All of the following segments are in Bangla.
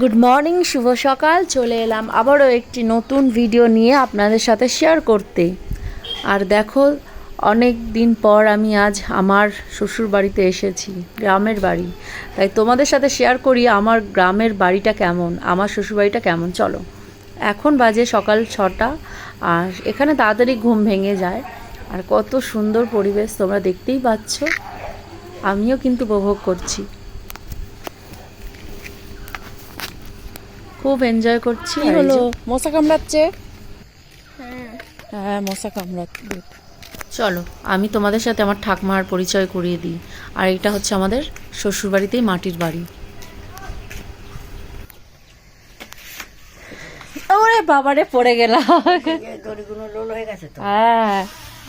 গুড মর্নিং, শুভ সকাল। চলে এলাম আবারও একটি নতুন ভিডিও নিয়ে আপনাদের সাথে শেয়ার করতে। আর দেখো, অনেক দিন পর আমি আজ আমার শ্বশুর বাড়িতে এসেছি, গ্রামের বাড়ি। তাই তোমাদের সাথে শেয়ার করি আমার গ্রামের বাড়িটা কেমন, আমার শ্বশুর বাড়িটা কেমন। চলো, এখন বাজে সকাল 6টা, আর এখানে তাড়াতাড়ি ঘুম ভেঙে যায়। আর কত সুন্দর পরিবেশ তোমরা দেখতেই পাচ্ছ, আমিও কিন্তু উপভোগ করছি, খুব এনজয় করছি। কি হলো, মশা কামড়াচ্ছে? হ্যাঁ, মশা কামড়াচ্ছে। চলো, আমি তোমাদের সাথে আমার ঠাকমার পরিচয় করিয়ে দিই। আর এটা হচ্ছে আমাদের শ্বশুরবাড়িতেই মাটির বাড়ি। ওরে বাবারে, পড়ে গেলাম। দড়িগুলো লোল হয়ে গেছে তো, হ্যাঁ।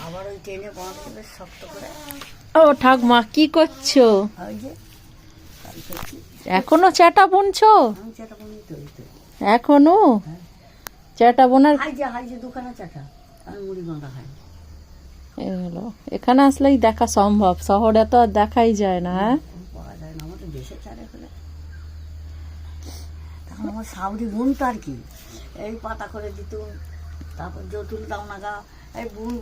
আবার ওই টেনে বাঁধতে শক্ত করে। ও ঠাকমা, কি করছো? ওই যে এখনো চ্যাটা বুনছো? আমি চাটা বনি তো এখনো চ্যাটা বোনার? হাই যে দোকানে চাটা আমি মুড়ি মাখা খাই। হলো, এখানে আসলেই দেখা সম্ভব, শহরে তো আর দেখাই যায় না। হ্যাঁ, পাওয়া যায় না, আমাদের দেশে চারে ফেলে। তখন আমার সাউরি বুনতো আর কি, এই পাতা করে দিত, তারপর জতুল দাও নাগা এই বুন।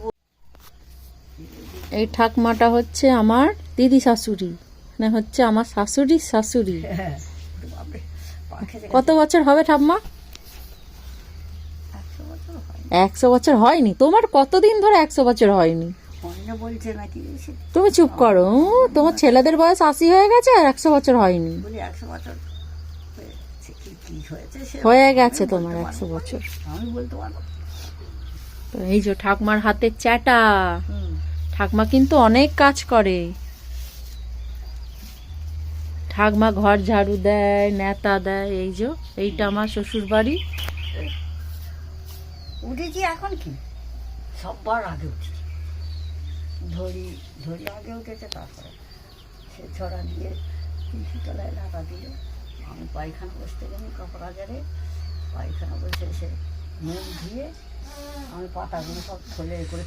এই ঠাকমাটা হচ্ছে আমার দিদি শাশুড়ি, মানে হচ্ছে আমার শাশুড়ির শাশুড়ি। কত বছর হবে ঠাম্মা? 100 বছর হয়নি? তোমার কতদিন ধরে 100 বছর হয়নি? বলছে নাকি, তুমি চুপ করো। তোমার ছেলেদের বয়স 80 হয়ে গেছে, আর 100 বছর হয়নি। বলি 100 বছর কি হয়েছে হয়ে গেছে তোমার 100 বছর। আমি বলতে পারবো। তো এই যে ঠাকমার হাতে চ্যাটা। ঠাকমা কিন্তু অনেক কাজ করে। ঠাকমা ঘর ঝাড়ু দেয়, নেতা দেয়। এই যে এইটা আমার শ্বশুর বাড়ি। উঠেছি এখন কি সববার আগে উঠেছি, ধরি ধরি আগে উঠেছে, তারপরে সে ছড়া দিয়ে তুলসী তলায় ঢাকা দিয়ে আমি পায়খানা বসতে গেছি, কাপড় আজারে পায়খানা বসে এসে মুখ ধুয়ে আমি পাতাগুলো সব খোলে করে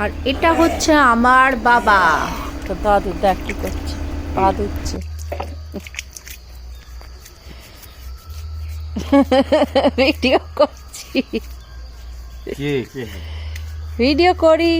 আর এটা হচ্ছে আমার বাবা। তো দাদু দেখ কি করছে, পা ধুচ্ছে। ভিডিও করছি, ভিডিও করি।